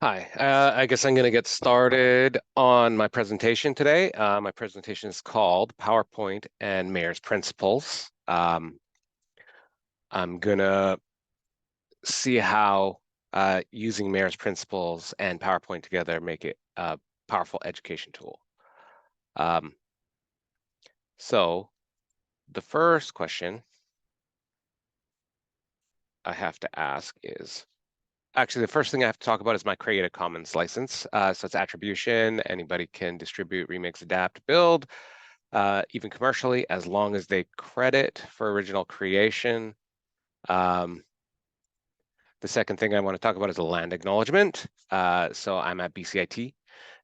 Hi, I guess I'm going to get started on my presentation today. My presentation is called PowerPoint and Mayer's Principles. I'm going to see how using Mayer's Principles and PowerPoint together make it a powerful education tool. So the first question I have to ask is, actually, the first thing I have to talk about is my Creative Commons license. So it's attribution. Anybody can distribute, remix, adapt, build, even commercially, as long as they credit for original creation. The second thing I want to talk about is a land acknowledgement. So I'm at BCIT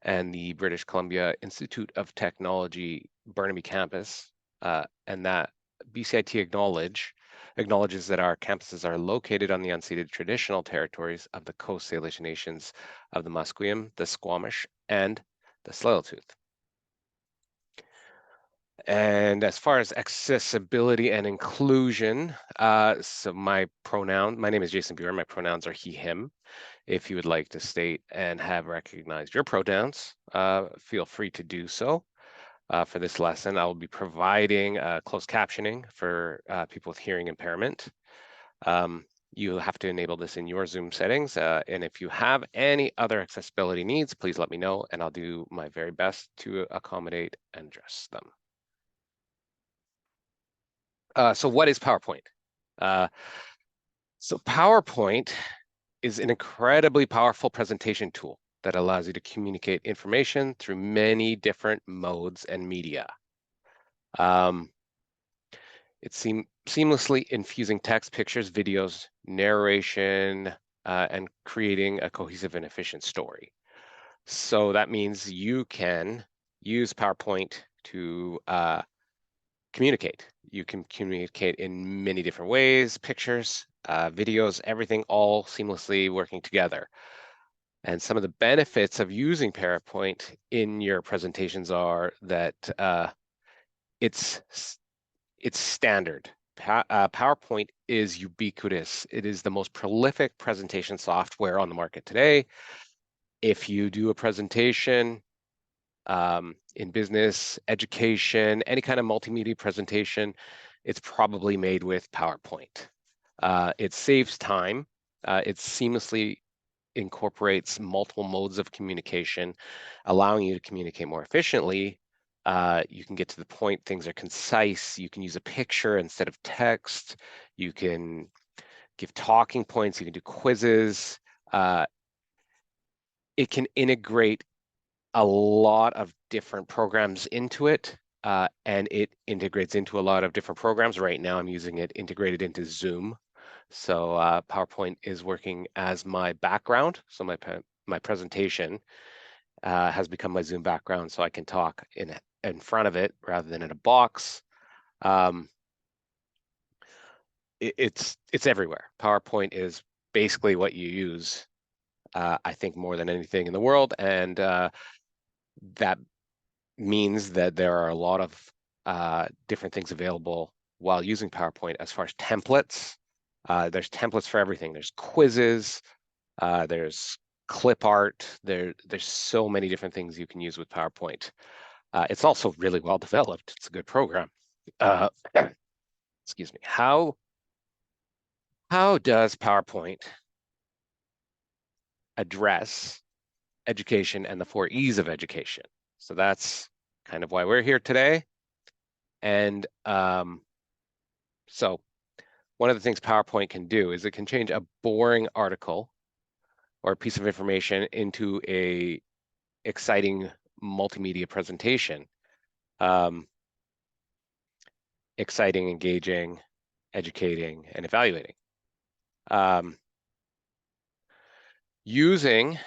and the British Columbia Institute of Technology Burnaby campus, and that BCIT acknowledges that our campuses are located on the unceded traditional territories of the Coast Salish nations of the Musqueam, the Squamish, and the Tsleil-Waututh. And as far as accessibility and inclusion, so my name is Jason Buer, my pronouns are he, him. If you would like to state and have recognized your pronouns, feel free to do so. For this lesson, I will be providing closed captioning for people with hearing impairment. You'll have to enable this in your Zoom settings. And if you have any other accessibility needs, please let me know, and I'll do my very best to accommodate and address them. So what is PowerPoint? So PowerPoint is an incredibly powerful presentation tool that allows you to communicate information through many different modes and media. It's seamlessly infusing text, pictures, videos, narration, and creating a cohesive and efficient story. So that means you can use PowerPoint to communicate. You can communicate in many different ways, pictures, videos, everything all seamlessly working together. And some of the benefits of using PowerPoint in your presentations are that it's standard. PowerPoint is ubiquitous. It is the most prolific presentation software on the market today. If you do a presentation in business, education, any kind of multimedia presentation, it's probably made with PowerPoint. It saves time. It seamlessly incorporates multiple modes of communication, allowing you to communicate more efficiently. You can get to the point, things are concise. You can use a picture instead of text. You can give talking points. You can do quizzes. It can integrate a lot of different programs into it, and it integrates into a lot of different programs. Right now, I'm using it integrated into Zoom. So PowerPoint is working as my background. So my presentation has become my Zoom background, so I can talk in front of it rather than in a box. It's everywhere. PowerPoint is basically what you use, I think, more than anything in the world, and that means that there are a lot of different things available while using PowerPoint as far as templates. There's templates for everything. There's quizzes, there's clip art. There's so many different things you can use with PowerPoint. It's also really well developed. It's a good program. Excuse me. How does PowerPoint address education and the 4 E's of education? So that's kind of why we're here today. And so one of the things PowerPoint can do is it can change a boring article or a piece of information into a exciting multimedia presentation. Exciting, engaging, educating, and evaluating. Using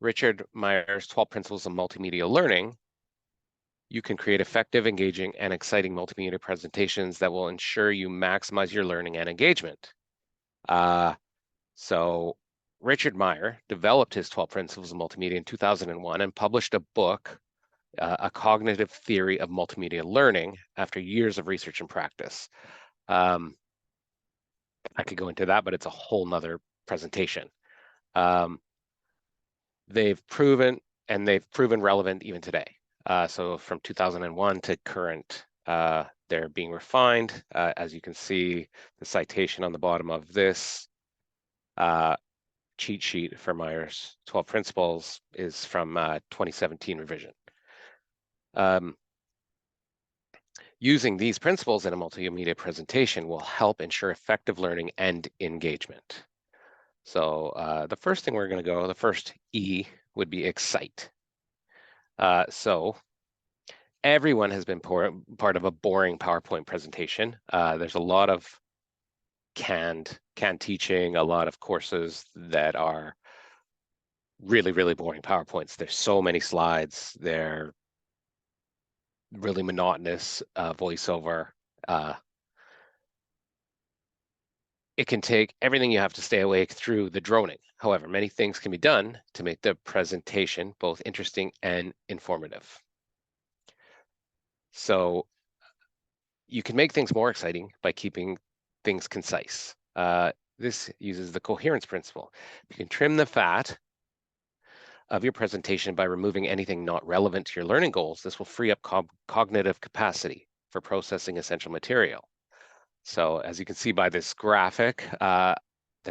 Richard Meyer's 12 Principles of Multimedia Learning, you can create effective, engaging, and exciting multimedia presentations that will ensure you maximize your learning and engagement. So Richard Meyer developed his 12 Principles of Multimedia in 2001 and published a book, A Cognitive Theory of Multimedia Learning, after years of research and practice. I could go into that, but it's a whole nother presentation. They've proven relevant even today. So from 2001 to current, they're being refined. As you can see, the citation on the bottom of this cheat sheet for Myers 12 Principles is from 2017 revision. Using these principles in a multimedia presentation will help ensure effective learning and engagement. So the first thing we're going to go, the first E would be excite. So everyone has been part of a boring PowerPoint presentation. There's a lot of canned teaching, a lot of courses that are really, really boring PowerPoints. There's so many slides. They're really monotonous voiceover. It can take everything you have to stay awake through the droning. However, many things can be done to make the presentation both interesting and informative. So you can make things more exciting by keeping things concise. This uses the coherence principle. You can trim the fat of your presentation by removing anything not relevant to your learning goals. This will free up cognitive capacity for processing essential material. So as you can see by this graphic that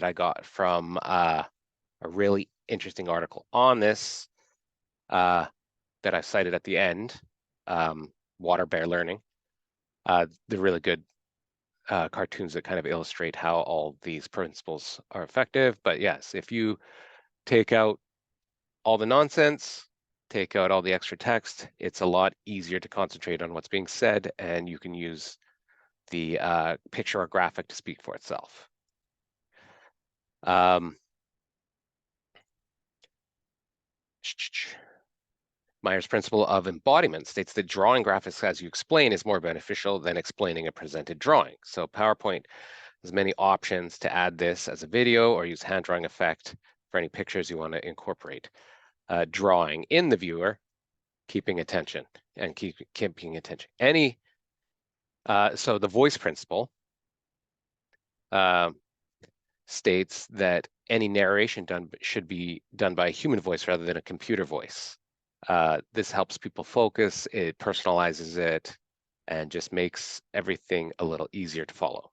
I got from a really interesting article on this that I cited at the end, Water Bear Learning, the really good cartoons that kind of illustrate how all these principles are effective. But yes, if you take out all the nonsense, take out all the extra text, it's a lot easier to concentrate on what's being said, and you can use the picture or graphic to speak for itself. Myers' principle of embodiment states that drawing graphics as you explain is more beneficial than explaining a presented drawing. So PowerPoint has many options to add this as a video or use hand drawing effect for any pictures you want to incorporate. Drawing in the viewer, keeping attention and keeping attention. So the voice principle states that any narration should be done by a human voice rather than a computer voice. This helps people focus, it personalizes it, and just makes everything a little easier to follow.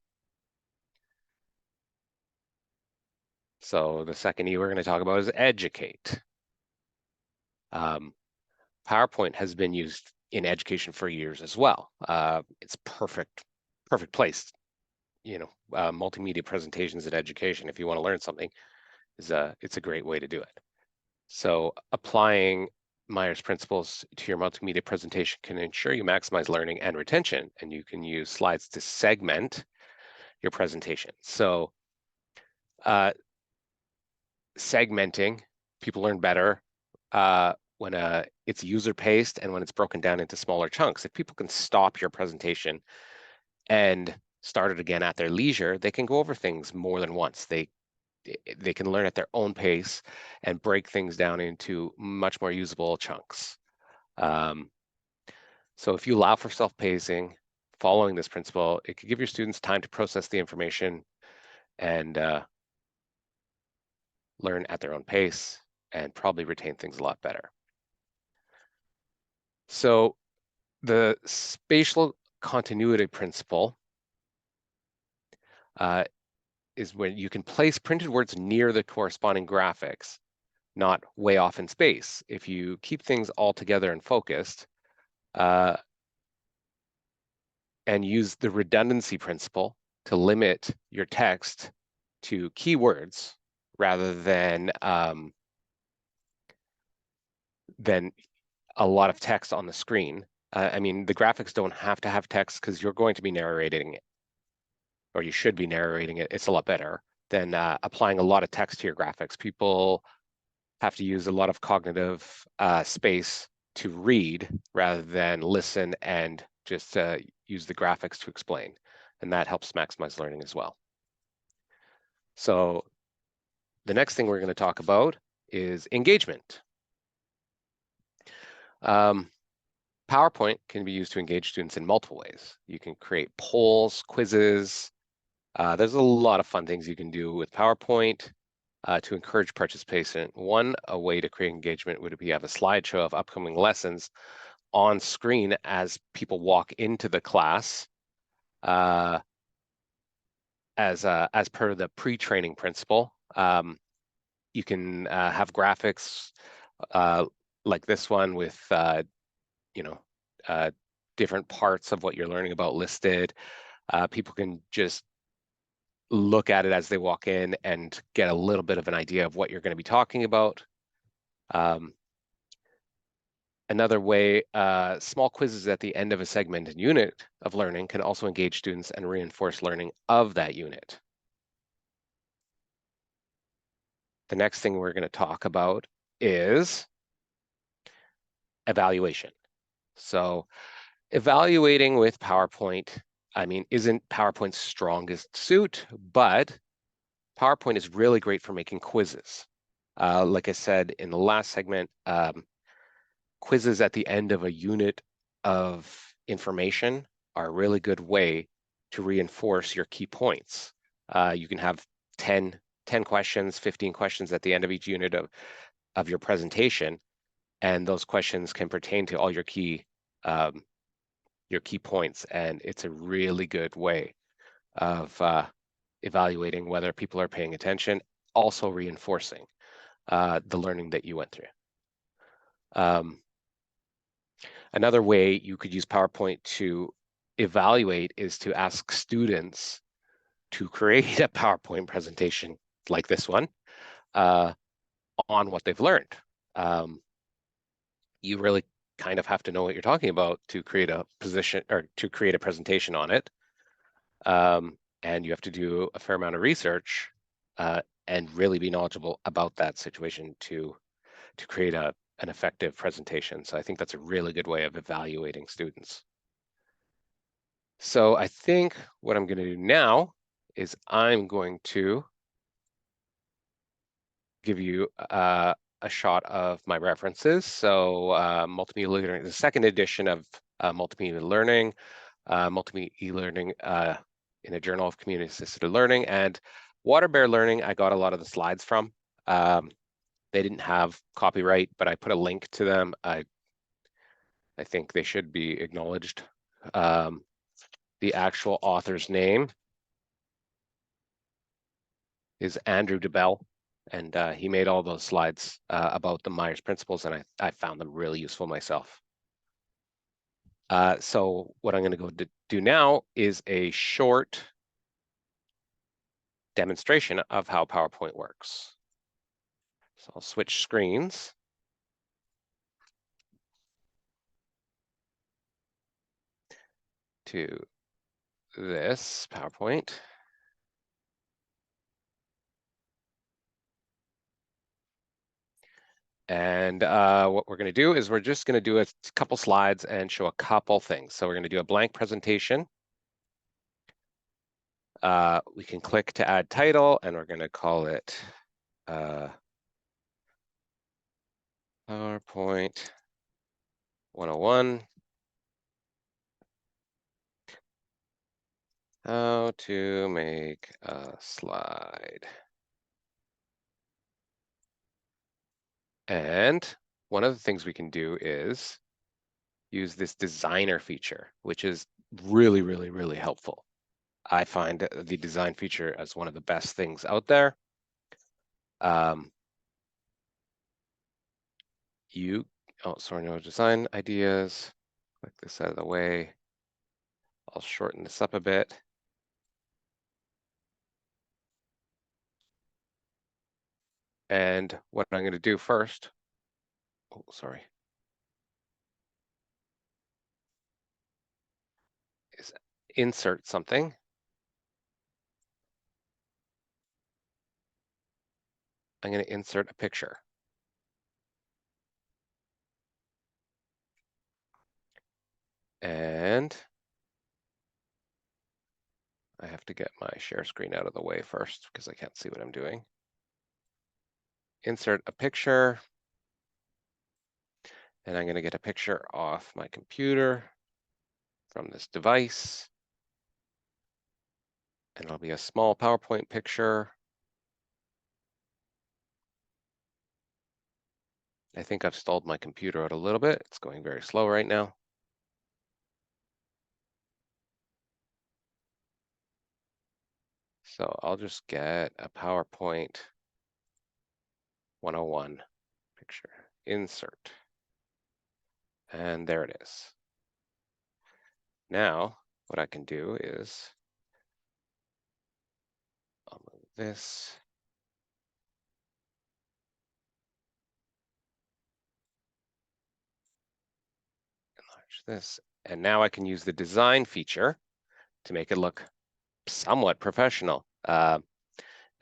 So the second E we're going to talk about is educate. PowerPoint has been used in education for years as well. It's perfect place. Multimedia presentations in education, if you want to learn something, it's a great way to do it. So applying Myers principles to your multimedia presentation can ensure you maximize learning and retention, and you can use slides to segment your presentation. So segmenting, people learn better when it's user-paced and when it's broken down into smaller chunks. If people can stop your presentation and start it again at their leisure, they can go over things more than once. They can learn at their own pace and break things down into much more usable chunks. So if you allow for self-pacing, following this principle, it can give your students time to process the information and learn at their own pace and probably retain things a lot better. So the spatial continuity principle is when you can place printed words near the corresponding graphics, not way off in space. If you keep things all together and focused, and use the redundancy principle to limit your text to keywords rather than a lot of text on the screen. I mean, the graphics don't have to have text because you're going to be narrating it, or you should be narrating it. It's a lot better than applying a lot of text to your graphics. People have to use a lot of cognitive space to read rather than listen and just use the graphics to explain. And that helps maximize learning as well. So the next thing we're going to talk about is engagement. PowerPoint can be used to engage students in multiple ways. You can create polls, quizzes. There's a lot of fun things you can do with PowerPoint. to encourage participation. A way to create engagement would be have a slideshow of upcoming lessons on screen as people walk into the class, uh, as per the pre-training principle. You can have graphics uh, like this one with you know uh, different parts of what you're learning about listed. People can just look at it as they walk in and get a little bit of an idea of what you're going to be talking about. Another way, small quizzes at the end of a segment and unit of learning can also engage students and reinforce learning of that unit. The next thing we're going to talk about is evaluation. So evaluating with PowerPoint, I mean, isn't PowerPoint's strongest suit, but PowerPoint is really great for making quizzes. Like I said in the last segment, quizzes at the end of a unit of information are a really good way to reinforce your key points. You can have 10 questions, 15 questions at the end of each unit of your presentation, and those questions can pertain to all your key points, and it's a really good way of evaluating whether people are paying attention, also reinforcing the learning that you went through. Another way you could use PowerPoint to evaluate is to ask students to create a PowerPoint presentation like this one on what they've learned. You really kind of have to know what you're talking about to create a position or to create a presentation on it. And you have to do a fair amount of research and really be knowledgeable about that situation to create an effective presentation. So I think that's a really good way of evaluating students. So I think what I'm going to do now is I'm going to give you a shot of my references. So multimedia learning, the second edition of multimedia learning, multimedia e-learning in a Journal of Community Assisted Learning, and Water Bear Learning. I got a lot of the slides from. They didn't have copyright, but I put a link to them. I think they should be acknowledged. The actual author's name is Andrew DeBell, and he made all those slides about the Myers principles, and I found them really useful myself. So what I'm going to go do now is a short demonstration of how PowerPoint works. So I'll switch screens. To this PowerPoint. And what we're going to do is we're just going to do a couple slides and show a couple things. So we're going to do a blank presentation. We can click to add title, and we're going to call it PowerPoint 101. How to make a slide. And one of the things we can do is use this designer feature, which is really, really, really helpful. I find the design feature as one of the best things out there. No design ideas. Click this out of the way. I'll shorten this up a bit. And what I'm going to do first, is insert something. I'm going to insert a picture. And I have to get my share screen out of the way first because I can't see what I'm doing. Insert a picture. And I'm going to get a picture off my computer from this device. And it'll be a small PowerPoint picture. I think I've stalled my computer out a little bit. It's going very slow right now. So I'll just get a PowerPoint 101 picture, insert, and there it is. Now, what I can do is I'll move this. Enlarge this. And now I can use the design feature to make it look somewhat professional. It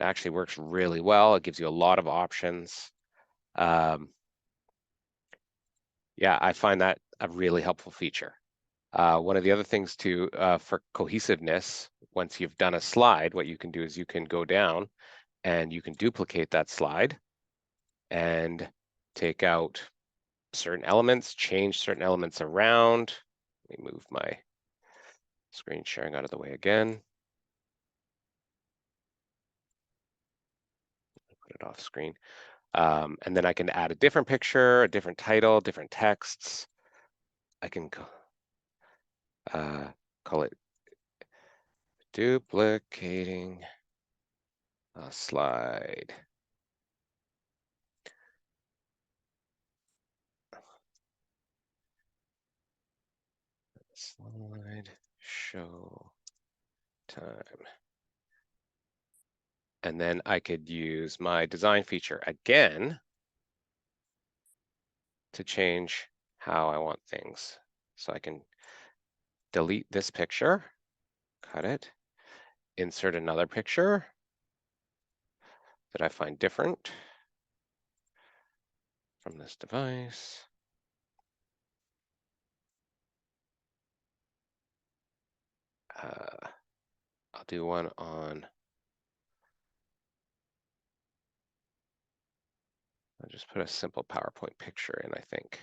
actually works really well. It gives you a lot of options. Yeah, I find that a really helpful feature. One of the other things too, for cohesiveness, once you've done a slide, what you can do is you can go down and you can duplicate that slide and take out certain elements, change certain elements around. Let me move my screen sharing out of the way again. Put it off screen. And then I can add a different picture, a different title, different texts. I can call it duplicating a slide. Slide show time. And then I could use my design feature again to change how I want things. So I can delete this picture, cut it, insert another picture that I find different from this device. I'll do one on, I'll just put a simple PowerPoint picture in, I think.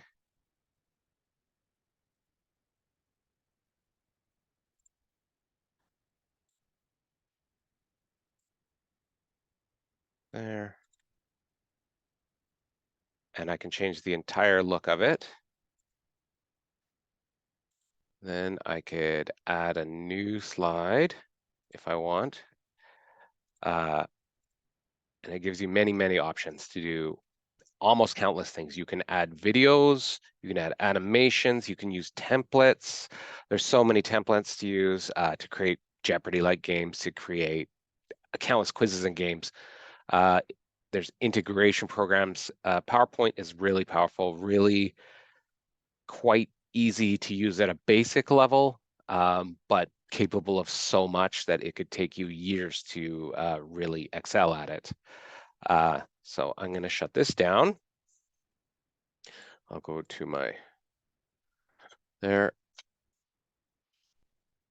There. And I can change the entire look of it. Then I could add a new slide if I want. And it gives you many, many options to do almost countless things. You can add videos, you can add animations, you can use templates. There's so many templates to use to create Jeopardy-like games, to create countless quizzes and games. There's integration programs. PowerPoint is really powerful, really quite easy to use at a basic level, but capable of so much that it could take you years to really excel at it. So I'm going to shut this down. I'll go to my there.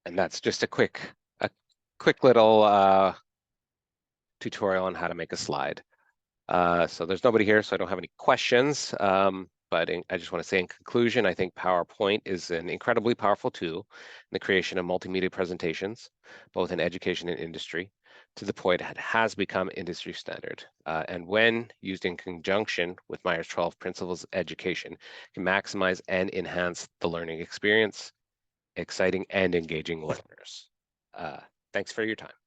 And that's just a quick little tutorial on how to make a slide. So there's nobody here, so I don't have any questions. But I just want to say in conclusion, I think PowerPoint is an incredibly powerful tool in the creation of multimedia presentations, both in education and industry, to the point it has become industry standard. And when used in conjunction with Myers 12 Principles of Education, can maximize and enhance the learning experience, exciting and engaging learners. Thanks for your time.